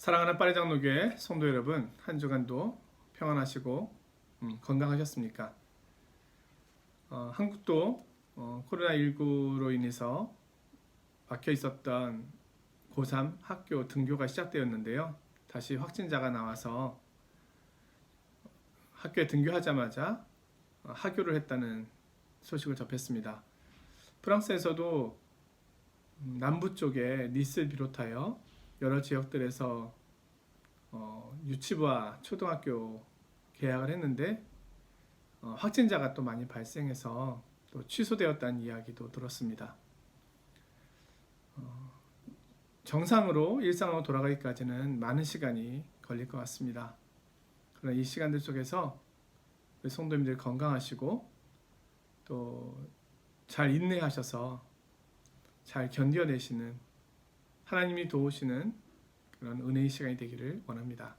사랑하는 파리장로교회 성도 여러분, 한 주간도 평안하시고 건강하셨습니까? 한국도 코로나19로 인해서 막혀 있었던 고3 학교 등교가 시작되었는데요. 다시 확진자가 나와서 학교에 등교하자마자 하교를 했다는 소식을 접했습니다. 프랑스에서도 남부 쪽에 니스를 비롯하여 여러 지역들에서 유치부와 초등학교 개학을 했는데 확진자가 또 많이 발생해서 또 취소되었다는 이야기도 들었습니다. 정상으로 일상으로 돌아가기까지는 많은 시간이 걸릴 것 같습니다. 그러나 이 시간들 속에서 우리 성도님들 건강하시고 또 잘 인내하셔서 잘 견뎌내시는 하나님이 도우시는 그런 은혜의 시간이 되기를 원합니다.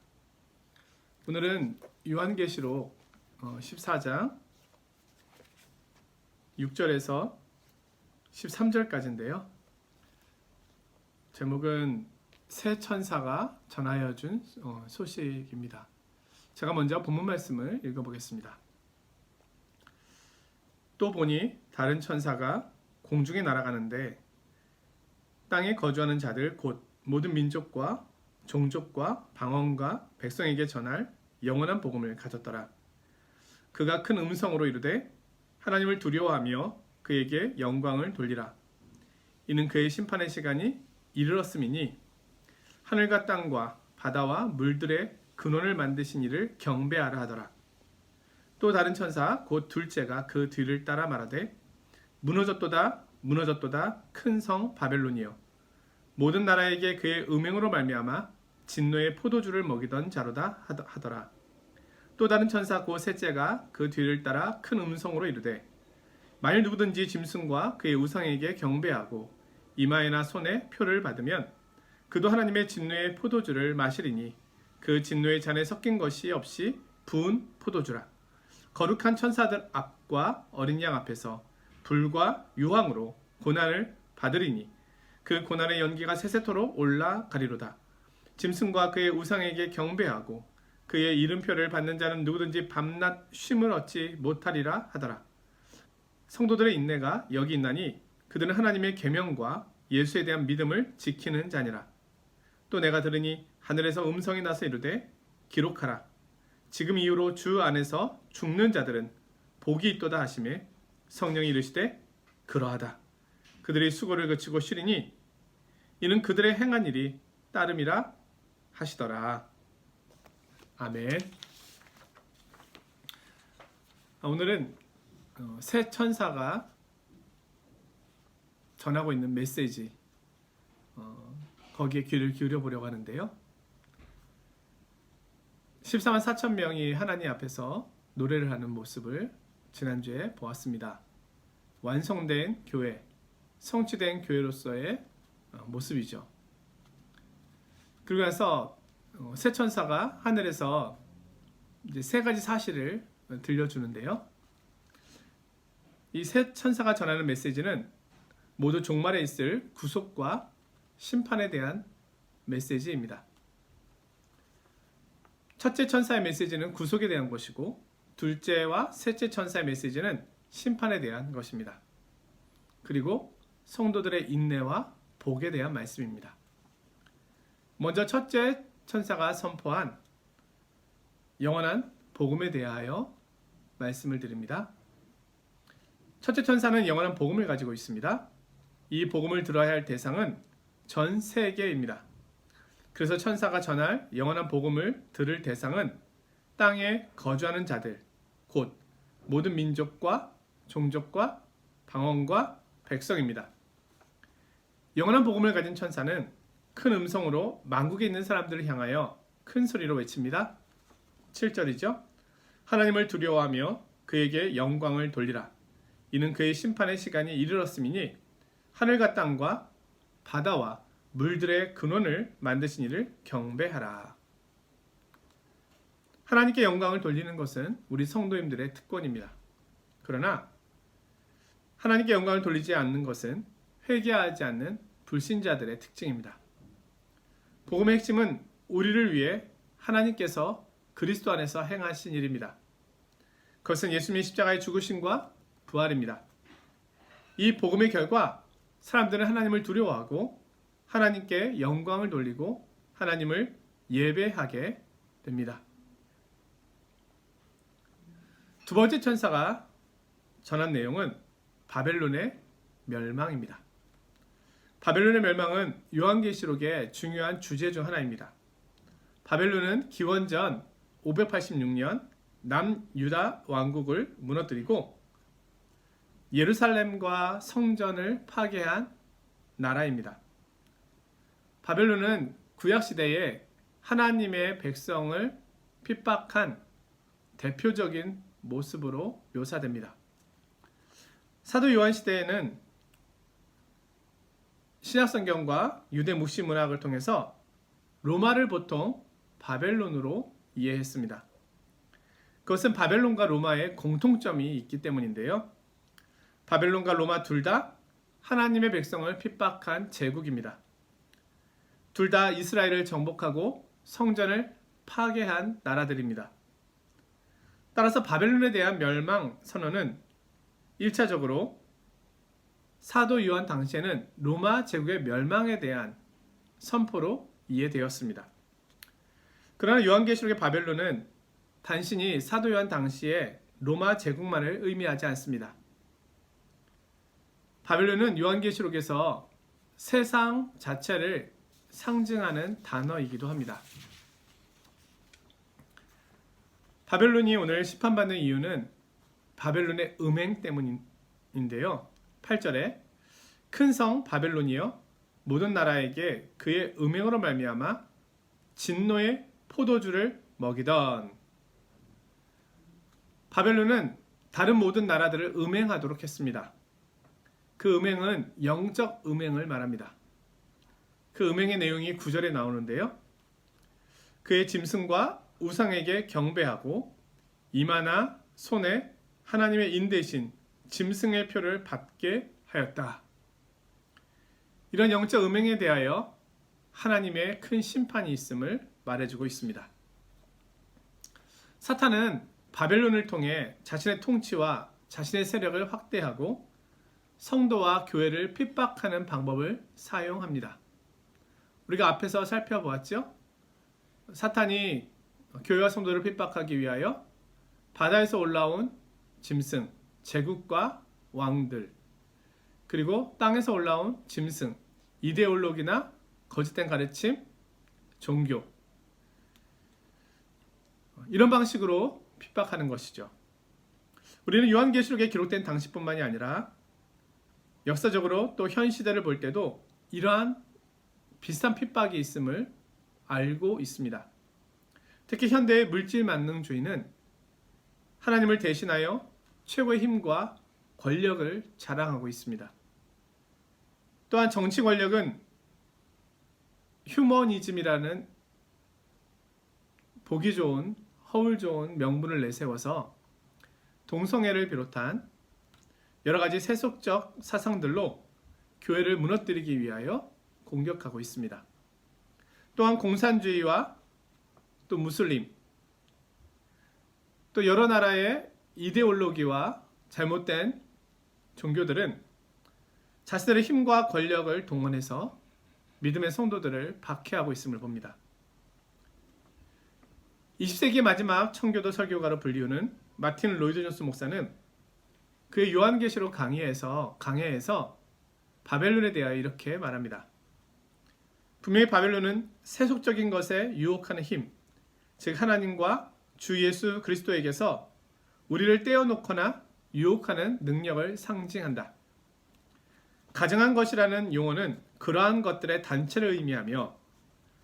오늘은 요한계시록 14장 6절에서 13절까지인데요. 제목은 새 천사가 전하여 준 소식입니다. 제가 먼저 본문 말씀을 읽어보겠습니다. 또 보니 다른 천사가 공중에 날아가는데 땅에 거주하는 자들 곧 모든 민족과 종족과 방언과 백성에게 전할 영원한 복음을 가졌더라. 그가 큰 음성으로 이르되 하나님을 두려워하며 그에게 영광을 돌리라. 이는 그의 심판의 시간이 이르렀음이니 하늘과 땅과 바다와 물들의 근원을 만드신 이를 경배하라 하더라. 또 다른 천사 곧 둘째가 그 뒤를 따라 말하되 무너졌도다 무너졌도다 큰 성 바벨론이여 모든 나라에게 그의 음행으로 말미암아 진노의 포도주를 먹이던 자로다 하더라. 또 다른 천사 곧 셋째가 그 뒤를 따라 큰 음성으로 이르되 만일 누구든지 짐승과 그의 우상에게 경배하고 이마에나 손에 표를 받으면 그도 하나님의 진노의 포도주를 마시리니 그 진노의 잔에 섞인 것이 없이 부은 포도주라. 거룩한 천사들 앞과 어린 양 앞에서 불과 유황으로 고난을 받으리니 그 고난의 연기가 세세토록 올라가리로다. 짐승과 그의 우상에게 경배하고 그의 이름표를 받는 자는 누구든지 밤낮 쉼을 얻지 못하리라 하더라. 성도들의 인내가 여기 있나니 그들은 하나님의 계명과 예수에 대한 믿음을 지키는 자니라. 또 내가 들으니 하늘에서 음성이 나서 이르되 기록하라. 지금 이후로 주 안에서 죽는 자들은 복이 있도다 하시매 성령이 이르시되 그러하다. 그들이 수고를 그치고 쉬리니 이는 그들의 행한 일이 따름이라 하시더라. 아멘. 오늘은 새 천사가 전하고 있는 메시지 거기에 귀를 기울여 보려고 하는데요. 14만 4천 명이 하나님 앞에서 노래를 하는 모습을 지난주에 보았습니다. 완성된 교회, 성취된 교회로서의 모습이죠. 그러고 나서 새 천사가 하늘에서 이제 세 가지 사실을 들려주는데요. 이 새 천사가 전하는 메시지는 모두 종말에 있을 구속과 심판에 대한 메시지입니다. 첫째 천사의 메시지는 구속에 대한 것이고 둘째와 셋째 천사의 메시지는 심판에 대한 것입니다. 그리고 성도들의 인내와 복에 대한 말씀입니다. 먼저 첫째 천사가 선포한 영원한 복음에 대하여 말씀을 드립니다. 첫째 천사는 영원한 복음을 가지고 있습니다. 이 복음을 들어야 할 대상은 전 세계입니다. 그래서 천사가 전할 영원한 복음을 들을 대상은 땅에 거주하는 자들, 곧 모든 민족과 종족과 방언과 백성입니다. 영원한 복음을 가진 천사는 큰 음성으로 만국에 있는 사람들을 향하여 큰 소리로 외칩니다. 7절이죠. 하나님을 두려워하며 그에게 영광을 돌리라. 이는 그의 심판의 시간이 이르렀음이니 하늘과 땅과 바다와 물들의 근원을 만드신 이를 경배하라. 하나님께 영광을 돌리는 것은 우리 성도님들의 특권입니다. 그러나 하나님께 영광을 돌리지 않는 것은 회개하지 않는 불신자들의 특징입니다. 복음의 핵심은 우리를 위해 하나님께서 그리스도 안에서 행하신 일입니다. 그것은 예수님의 십자가의 죽으심과 부활입니다. 이 복음의 결과 사람들은 하나님을 두려워하고 하나님께 영광을 돌리고 하나님을 예배하게 됩니다. 두 번째 천사가 전한 내용은 바벨론의 멸망입니다. 바벨론의 멸망은 요한계시록의 중요한 주제 중 하나입니다. 바벨론은 기원전 586년 남유다 왕국을 무너뜨리고 예루살렘과 성전을 파괴한 나라입니다. 바벨론은 구약시대에 하나님의 백성을 핍박한 대표적인 모습으로 묘사됩니다. 사도 요한 시대에는 신약성경과 유대 묵시 문학을 통해서 로마를 보통 바벨론으로 이해했습니다. 그것은 바벨론과 로마의 공통점이 있기 때문인데요. 바벨론과 로마 둘 다 하나님의 백성을 핍박한 제국입니다. 둘 다 이스라엘을 정복하고 성전을 파괴한 나라들입니다. 따라서 바벨론에 대한 멸망 선언은 1차적으로 사도 요한 당시에는 로마 제국의 멸망에 대한 선포로 이해되었습니다. 그러나 요한계시록의 바벨론은 단순히 사도 요한 당시에 로마 제국만을 의미하지 않습니다. 바벨론은 요한계시록에서 세상 자체를 상징하는 단어이기도 합니다. 바벨론이 오늘 심판받는 이유는 바벨론의 음행 때문인데요. 8절에 큰 성 바벨론이여 모든 나라에게 그의 음행으로 말미암아 진노의 포도주를 먹이던. 바벨론은 다른 모든 나라들을 음행하도록 했습니다. 그 음행은 영적 음행을 말합니다. 그 음행의 내용이 9절에 나오는데요. 그의 짐승과 우상에게 경배하고 이마나 손에 하나님의 인 대신 짐승의 표를 받게 하였다. 이런 영적 음행에 대하여 하나님의 큰 심판이 있음을 말해주고 있습니다. 사탄은 바벨론을 통해 자신의 통치와 자신의 세력을 확대하고 성도와 교회를 핍박하는 방법을 사용합니다. 우리가 앞에서 살펴보았죠? 사탄이 교회와 성도를 핍박하기 위하여 바다에서 올라온 짐승, 제국과 왕들, 그리고 땅에서 올라온 짐승, 이데올로기나 거짓된 가르침, 종교, 이런 방식으로 핍박하는 것이죠. 우리는 요한계시록에 기록된 당시뿐만이 아니라 역사적으로 또 현 시대를 볼 때도 이러한 비슷한 핍박이 있음을 알고 있습니다. 특히 현대의 물질 만능주의는 하나님을 대신하여 최고의 힘과 권력을 자랑하고 있습니다. 또한 정치 권력은 휴머니즘이라는 보기 좋은, 허울 좋은 명분을 내세워서 동성애를 비롯한 여러 가지 세속적 사상들로 교회를 무너뜨리기 위하여 공격하고 있습니다. 또한 공산주의와 또 무슬림, 또 여러 나라의 이데올로기와 잘못된 종교들은 자신들의 힘과 권력을 동원해서 믿음의 성도들을 박해하고 있음을 봅니다. 20세기 마지막 청교도 설교가로 불리우는 마틴 로이드 존스 목사는 그의 요한계시록 강해에서 바벨론에 대하여 이렇게 말합니다. 분명히 바벨론은 세속적인 것에 유혹하는 힘, 즉 하나님과 주 예수 그리스도에게서 우리를 떼어놓거나 유혹하는 능력을 상징한다. 가증한 것이라는 용어는 그러한 것들의 단체를 의미하며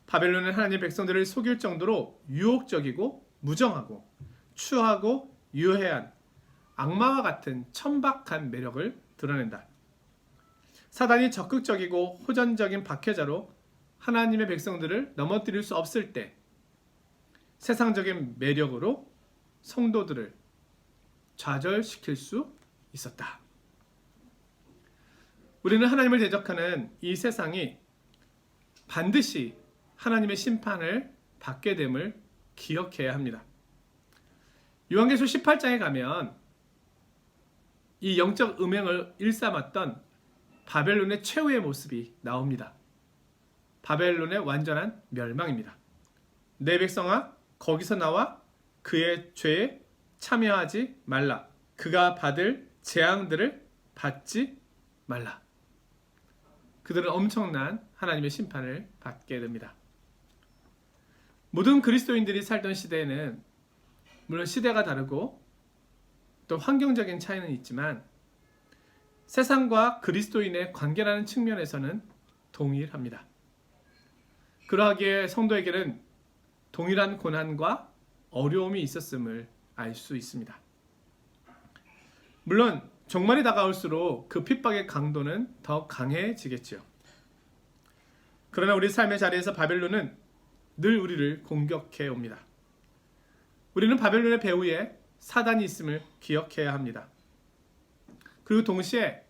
바벨론은 하나님의 백성들을 속일 정도로 유혹적이고 무정하고 추하고 유해한 악마와 같은 천박한 매력을 드러낸다. 사단이 적극적이고 호전적인 박해자로 하나님의 백성들을 넘어뜨릴 수 없을 때 세상적인 매력으로 성도들을 좌절시킬 수 있었다. 우리는 하나님을 대적하는 이 세상이 반드시 하나님의 심판을 받게 됨을 기억해야 합니다. 요한계시록 18장에 가면 이 영적 음행을 일삼았던 바벨론의 최후의 모습이 나옵니다. 바벨론의 완전한 멸망입니다. 내 백성아, 거기서 나와 그의 죄에 참여하지 말라. 그가 받을 재앙들을 받지 말라. 그들은 엄청난 하나님의 심판을 받게 됩니다. 모든 그리스도인들이 살던 시대에는 물론 시대가 다르고 또 환경적인 차이는 있지만 세상과 그리스도인의 관계라는 측면에서는 동일합니다. 그러하기에 성도에게는 동일한 고난과 어려움이 있었음을 알 수 있습니다. 물론 종말이 다가올수록 그 핍박의 강도는 더 강해지겠죠. 그러나 우리 삶의 자리에서 바벨론은 늘 우리를 공격해 옵니다. 우리는 바벨론의 배후에 사단이 있음을 기억해야 합니다. 그리고 동시에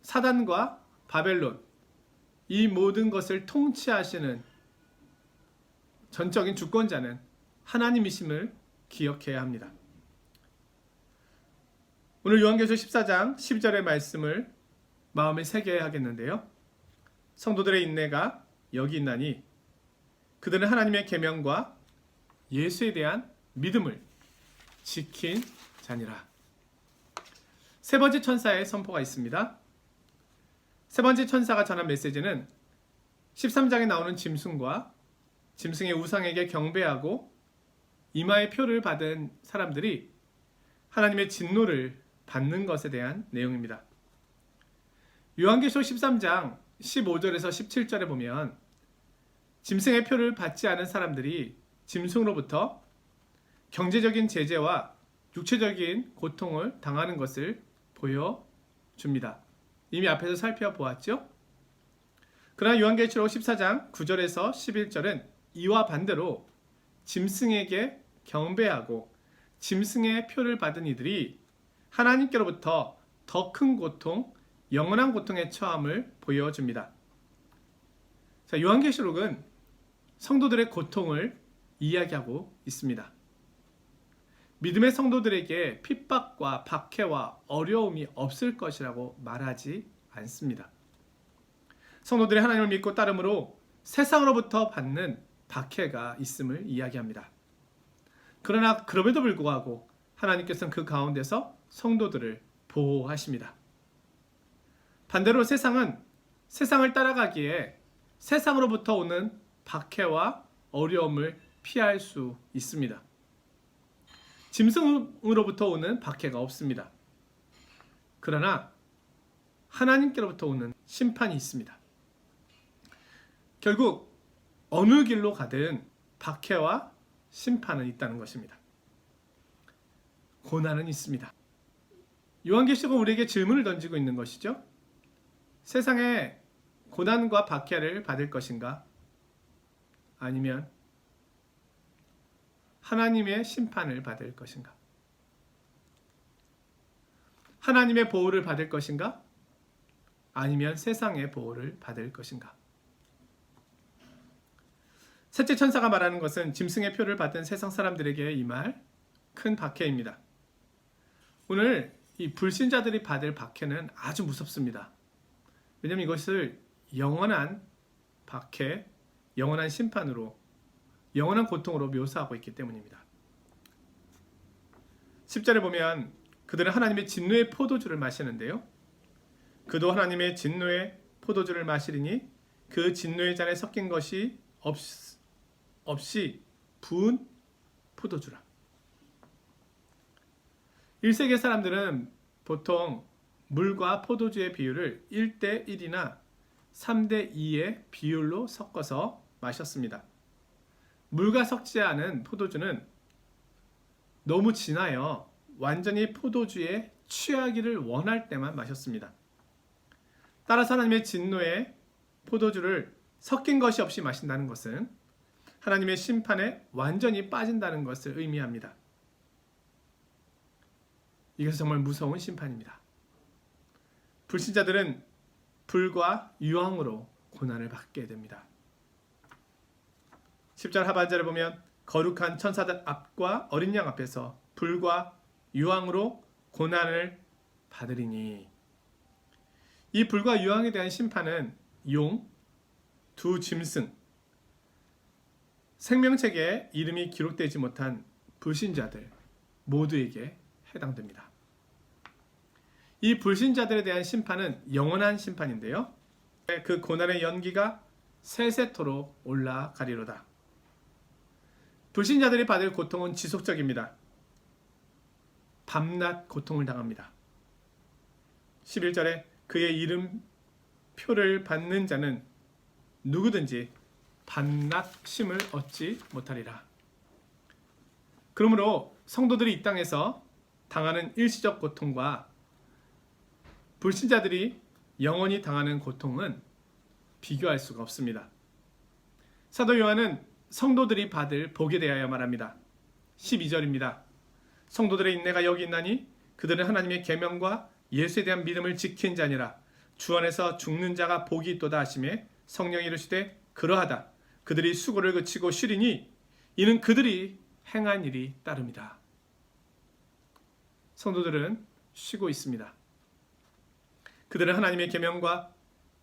사단과 바벨론, 이 모든 것을 통치하시는 전적인 주권자는 하나님이심을 기억해야 합니다. 오늘 요한계시록 14장 12절의 말씀을 마음에 새겨야 하겠는데요. 성도들의 인내가 여기 있나니 그들은 하나님의 계명과 예수에 대한 믿음을 지킨 자니라. 세 번째 천사의 선포가 있습니다. 세 번째 천사가 전한 메시지는 13장에 나오는 짐승과 짐승의 우상에게 경배하고 이마의 표를 받은 사람들이 하나님의 진노를 받는 것에 대한 내용입니다. 요한계시록 13장 15절에서 17절에 보면 짐승의 표를 받지 않은 사람들이 짐승으로부터 경제적인 제재와 육체적인 고통을 당하는 것을 보여줍니다. 이미 앞에서 살펴보았죠? 그러나 요한계시록 14장 9절에서 11절은 이와 반대로 짐승에게 경배하고 짐승의 표를 받은 이들이 하나님께로부터 더 큰 고통, 영원한 고통의 처함을 보여줍니다. 자, 요한계시록은 성도들의 고통을 이야기하고 있습니다. 믿음의 성도들에게 핍박과 박해와 어려움이 없을 것이라고 말하지 않습니다. 성도들이 하나님을 믿고 따름으로 세상으로부터 받는 박해가 있음을 이야기합니다. 그러나 그럼에도 불구하고 하나님께서는 그 가운데서 성도들을 보호하십니다. 반대로 세상은 세상을 따라가기에 세상으로부터 오는 박해와 어려움을 피할 수 있습니다. 짐승으로부터 오는 박해가 없습니다. 그러나 하나님께로부터 오는 심판이 있습니다. 결국 어느 길로 가든 박해와 심판은 있다는 것입니다. 고난은 있습니다. 요한계시록은 우리에게 질문을 던지고 있는 것이죠. 세상에 고난과 박해를 받을 것인가? 아니면 하나님의 심판을 받을 것인가? 하나님의 보호를 받을 것인가? 아니면 세상의 보호를 받을 것인가? 셋째 천사가 말하는 것은 짐승의 표를 받은 세상 사람들에게 임할 큰 박해입니다. 오늘 이 불신자들이 받을 박해는 아주 무섭습니다. 왜냐하면 이것을 영원한 박해, 영원한 심판으로, 영원한 고통으로 묘사하고 있기 때문입니다. 10절에 보면 그들은 하나님의 진노의 포도주를 마시는데요. 그도 하나님의 진노의 포도주를 마시리니 그 진노의 잔에 섞인 것이 없이 부은 포도주라. 1세기 사람들은 보통 물과 포도주의 비율을 1:1이나 3:2의 비율로 섞어서 마셨습니다. 물과 섞지 않은 포도주는 너무 진하여 완전히 포도주에 취하기를 원할 때만 마셨습니다. 따라서 하나님의 진노의 포도주를 섞인 것이 없이 마신다는 것은 하나님의 심판에 완전히 빠진다는 것을 의미합니다. 이것은 정말 무서운 심판입니다. 불신자들은 불과 유황으로 고난을 받게 됩니다. 10절 하반절에 보면 거룩한 천사들 앞과 어린 양 앞에서 불과 유황으로 고난을 받으리니, 이 불과 유황에 대한 심판은 용, 두 짐승, 생명책에 이름이 기록되지 못한 불신자들 모두에게 해당됩니다. 이 불신자들에 대한 심판은 영원한 심판인데요, 그 고난의 연기가 세세토록 올라가리로다. 불신자들이 받을 고통은 지속적입니다. 밤낮 고통을 당합니다. 11절에 그의 이름표를 받는 자는 누구든지 밤낮 쉼을 얻지 못하리라. 그러므로 성도들이 이 땅에서 당하는 일시적 고통과 불신자들이 영원히 당하는 고통은 비교할 수가 없습니다. 사도 요한은 성도들이 받을 복에 대하여 말합니다. 12절입니다. 성도들의 인내가 여기 있나니 그들은 하나님의 계명과 예수에 대한 믿음을 지킨 자니라. 주 안에서 죽는 자가 복이 있도다 하시매 성령이 이르시되 그러하다. 그들이 수고를 그치고 쉬리니 이는 그들이 행한 일이 따릅니다. 성도들은 쉬고 있습니다. 그들은 하나님의 계명과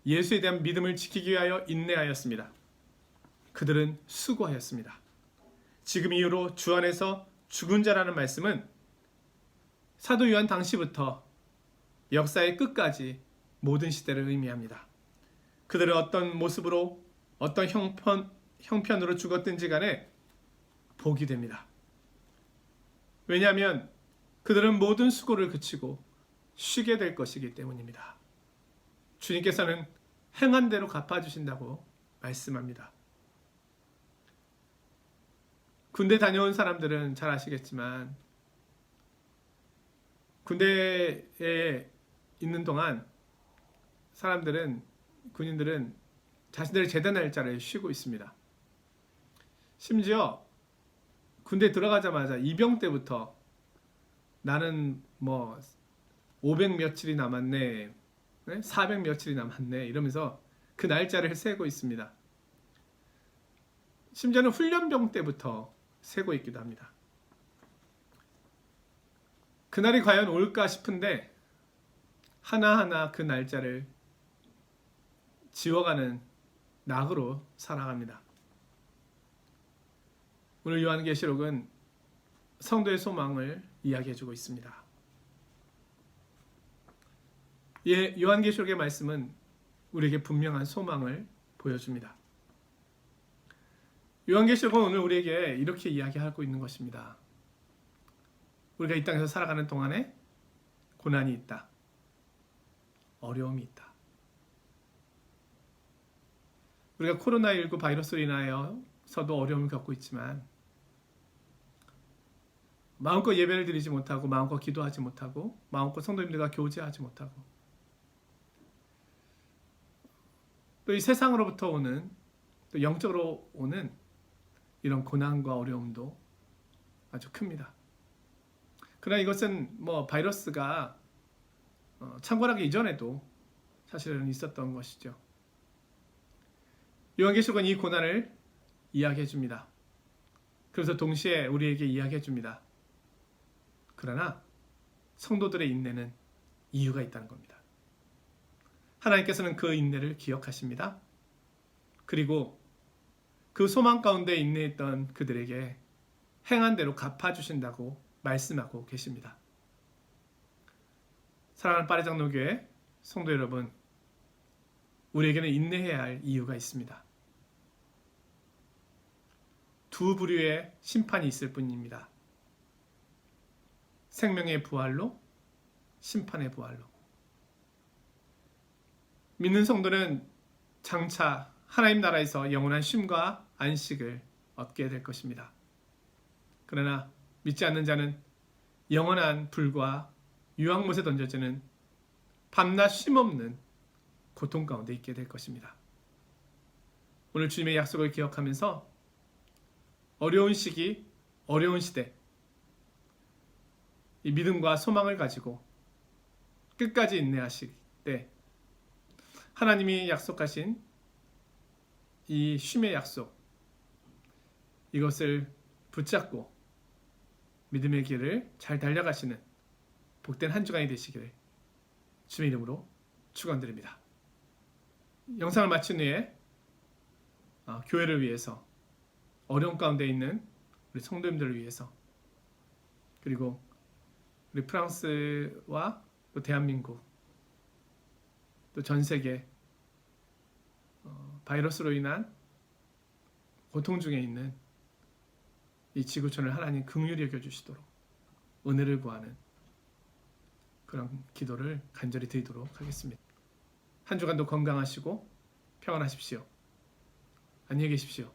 예수에 대한 믿음을 지키기 위하여 인내하였습니다. 그들은 수고하였습니다. 지금 이후로 주 안에서 죽은 자라는 말씀은 사도 요한 당시부터 역사의 끝까지 모든 시대를 의미합니다. 그들은 어떤 모습으로 어떤 형편으로 죽었든지 간에 복이 됩니다. 왜냐하면 그들은 모든 수고를 그치고 쉬게 될 것이기 때문입니다. 주님께서는 행한 대로 갚아주신다고 말씀합니다. 군대 다녀온 사람들은 잘 아시겠지만 군대에 있는 동안 군인들은 자신들의 제대 날짜를 쉬고 있습니다. 심지어 군대 들어가자마자 입영 때부터 나는 500 며칠이 남았네, 400 며칠이 남았네 이러면서 그 날짜를 세고 있습니다. 심지어는 훈련병 때부터 세고 있기도 합니다. 그날이 과연 올까 싶은데 하나하나 그 날짜를 지워가는 낙으로 살아갑니다. 오늘 요한계시록은 성도의 소망을 이야기해주고 있습니다. 요한계시록의 말씀은 우리에게 분명한 소망을 보여줍니다. 요한계시록은 오늘 우리에게 이렇게 이야기하고 있는 것입니다. 우리가 이 땅에서 살아가는 동안에 고난이 있다. 어려움이 있다. 우리가 코로나19 바이러스로 인하여서도 어려움을 겪고 있지만 마음껏 예배를 드리지 못하고 마음껏 기도하지 못하고 마음껏 성도님들과 교제하지 못하고 또 이 세상으로부터 오는 또 영적으로 오는 이런 고난과 어려움도 아주 큽니다. 그러나 이것은 바이러스가 창궐하기 이전에도 사실은 있었던 것이죠. 요한계시록은 이 고난을 이야기해 줍니다. 그래서 동시에 우리에게 이야기해 줍니다. 그러나 성도들의 인내는 이유가 있다는 겁니다. 하나님께서는 그 인내를 기억하십니다. 그리고 그 소망 가운데 인내했던 그들에게 행한 대로 갚아주신다고 말씀하고 계십니다. 사랑하는 빠레장로교회 성도 여러분, 우리에게는 인내해야 할 이유가 있습니다. 두 부류의 심판이 있을 뿐입니다. 생명의 부활로, 심판의 부활로. 믿는 성도는 장차 하나님 나라에서 영원한 쉼과 안식을 얻게 될 것입니다. 그러나 믿지 않는 자는 영원한 불과 유황못에 던져지는 밤낮 쉼없는 고통 가운데 있게 될 것입니다. 오늘 주님의 약속을 기억하면서 어려운 시기, 어려운 시대, 이 믿음과 소망을 가지고 끝까지 인내하실 때 하나님이 약속하신 이 쉼의 약속, 이것을 붙잡고 믿음의 길을 잘 달려가시는 복된 한 주간이 되시기를 주의 이름으로 축원드립니다. 영상을 마친 후에 교회를 위해서 어려운 가운데 있는 우리 성도님들을 위해서 그리고 우리 프랑스와 또 대한민국 또 전 세계 바이러스로 인한 고통 중에 있는 이 지구촌을 하나님 긍휼히 여겨주시도록 은혜를 구하는 그런 기도를 간절히 드리도록 하겠습니다. 한 주간도 건강하시고 평안하십시오. 안녕히 계십시오.